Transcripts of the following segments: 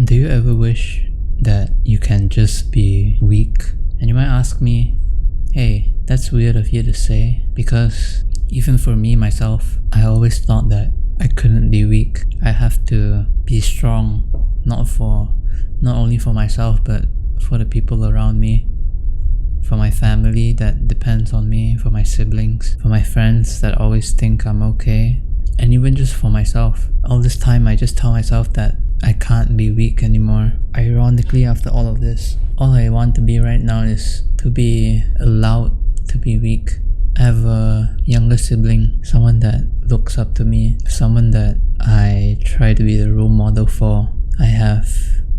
Do you ever wish that you can just be weak? And you might ask me, hey, that's weird of you to say, because even for me myself, I always thought that I couldn't be weak. I have to be strong, not only for myself, but for the people around me, for my family that depends on me, for my siblings, for my friends that always think I'm okay, and even just for myself. All this time I just tell myself that I can't be weak anymore. Ironically, after all of this, all I want to be right now is to be allowed to be weak. I have a younger sibling, someone that looks up to me, someone that I try to be the role model for. I have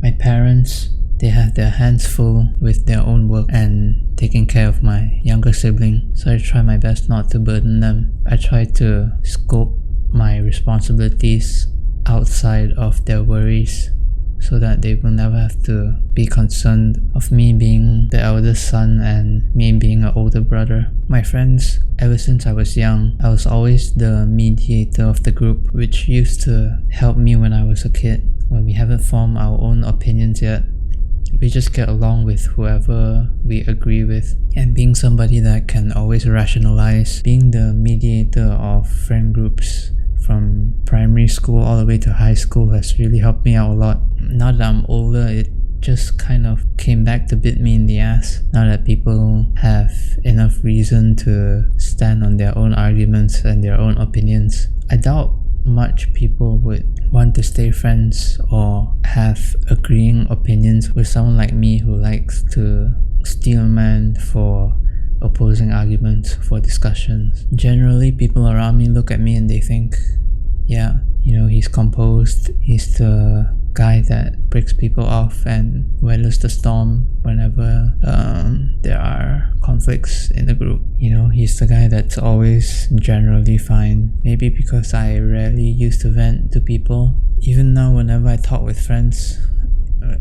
my parents. They have their hands full with their own work and taking care of my younger sibling, so I try my best not to burden them. I try to scope my responsibilities outside of their worries so that they will never have to be concerned of me being the eldest son and me being an older brother. My friends, ever since I was young, I was always the mediator of the group, which used to help me when I was a kid. When we haven't formed our own opinions yet, we just get along with whoever we agree with. And being somebody that can always rationalize, being the mediator of friend groups from primary school all the way to high school has really helped me out a lot. Now that I'm older, it just kind of came back to bit me in the ass. Now that people have enough reason to stand on their own arguments and their own opinions, I doubt much people would want to stay friends or have agreeing opinions with someone like me who likes to steelman for opposing arguments, for discussions. Generally, people around me look at me and they think, yeah, he's composed, he's the guy that breaks people off and weathers the storm whenever there are conflicts in the group. He's the guy that's always generally fine. Maybe because I rarely used to vent to people. Even now, whenever I talk with friends,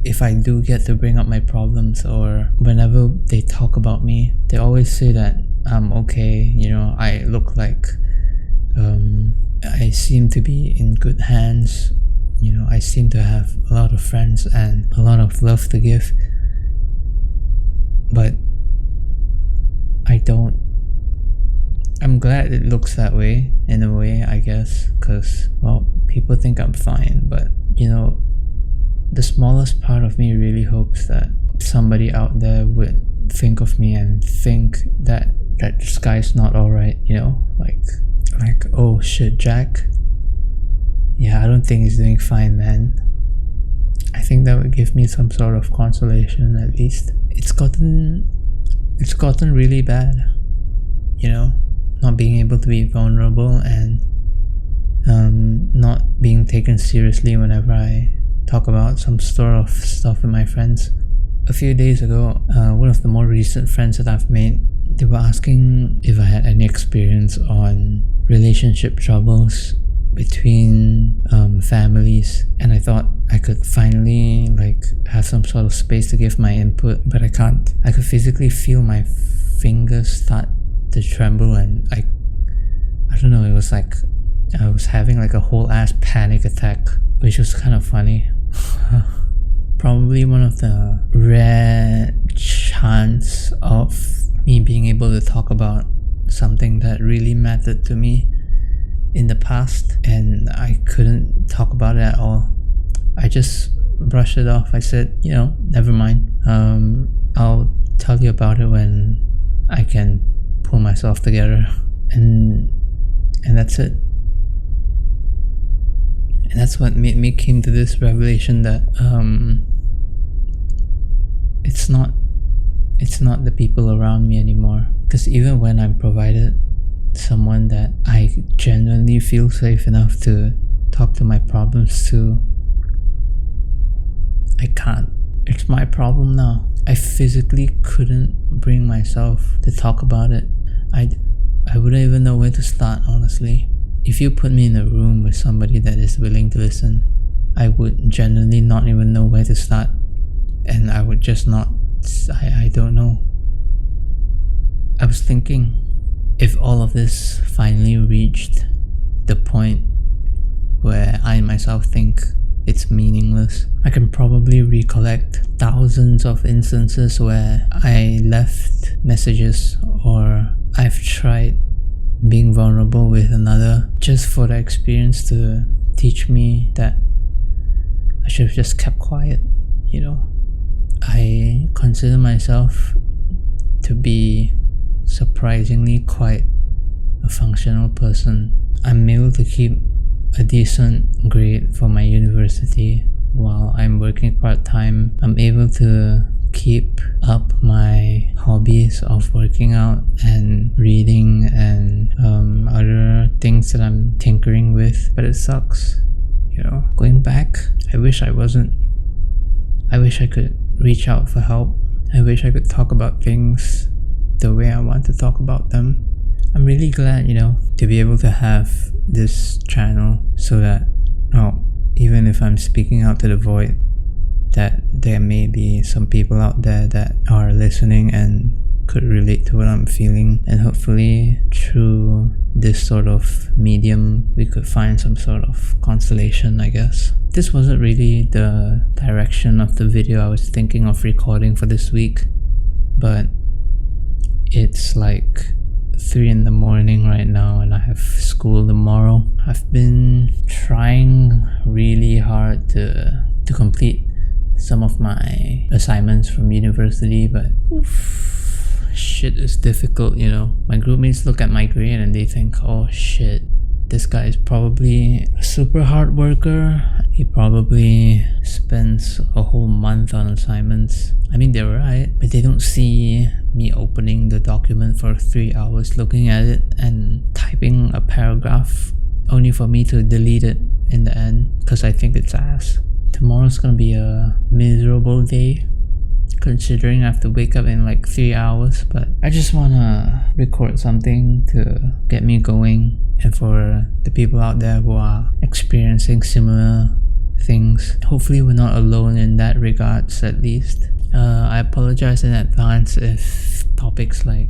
if I do get to bring up my problems, or whenever they talk about me, they always say that I'm okay. I look like I seem to be in good hands. I seem to have a lot of friends and a lot of love to give, but I don't. I'm glad it looks that way, in a way, I guess, because, well, people think I'm fine, but the smallest part of me really hopes that somebody out there would think of me and think that this guy's not alright, like, oh shit, Jack, yeah, I don't think he's doing fine, man. I think that would give me some sort of consolation, at least. It's gotten really bad, not being able to be vulnerable and not being taken seriously whenever I talk about some sort of stuff with my friends. A few days ago, one of the more recent friends that I've made, they were asking if I had any experience on relationship troubles between families, and I thought I could finally have some sort of space to give my input, but I can't. I could physically feel my fingers start to tremble, and I don't know, it was like I was having a whole ass panic attack, which was kind of funny. Probably one of the rare chance of me being able to talk about something that really mattered to me in the past, and I couldn't talk about it at all. I just brushed it off. I said, never mind. I'll tell you about it when I can pull myself together, and that's it. And that's what made me came to this revelation that it's not the people around me anymore. Because even when I'm provided someone that I genuinely feel safe enough to talk to my problems to, I can't. It's my problem now. I physically couldn't bring myself to talk about it. I wouldn't even know where to start, honestly. If you put me in a room with somebody that is willing to listen, I would genuinely not even know where to start, and I would just not. I don't know. I was thinking, if all of this finally reached the point where I myself think it's meaningless. I can probably recollect thousands of instances where I left messages or I've tried being vulnerable with another just for the experience to teach me that I should have just kept quiet, you know. I consider myself to be surprisingly quite a functional person. I'm able to keep a decent grade for my university while I'm working part-time. I'm able to keep up my hobbies of working out and reading and other things that I'm tinkering with, but it sucks, you know. Going back, I wish I could reach out for help. I wish I could talk about things the way I want to talk about them. I'm really glad, you know, to be able to have this channel so that, even if I'm speaking out to the void, that there may be some people out there that are listening and could relate to what I'm feeling, and hopefully through this sort of medium we could find some sort of consolation, I guess. This wasn't really the direction of the video I was thinking of recording for this week, but it's like 3 in the morning right now and I have school tomorrow. I've been trying really hard to complete some of my assignments from university, but shit is difficult, you know. My groupmates look at my grade and they think, oh shit, this guy is probably a super hard worker. He probably spends a whole month on assignments. I mean, they're right, but they don't see me opening the document for 3 hours, looking at it and typing a paragraph only for me to delete it in the end because I think it's ass. Tomorrow's gonna be a miserable day considering I have to wake up in like 3 hours, but I just wanna record something to get me going, and for the people out there who are experiencing similar things, hopefully we're not alone in that regards, at least. I apologize in advance if topics like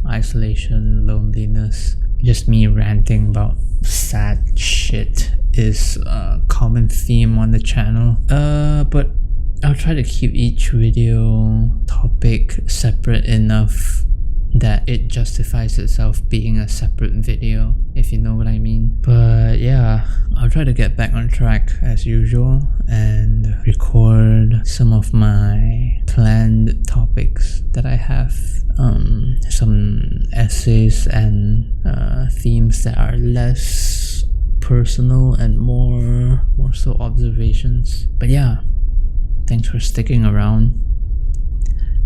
isolation, loneliness, just me ranting about sad shit is a common theme on the channel, but I'll try to keep each video topic separate enough that it justifies itself being a separate video, if you know what I mean. But yeah, I'll try to get back on track as usual and record some of my planned topics that I have, some essays and themes that are less personal and more so observations. But yeah, thanks for sticking around.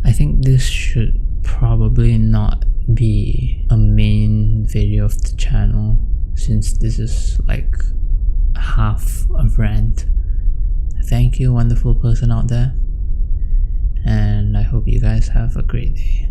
I think this should probably not be a main video of the channel, since this is like half a rant. Thank you, wonderful person out there, and I hope you guys have a great day.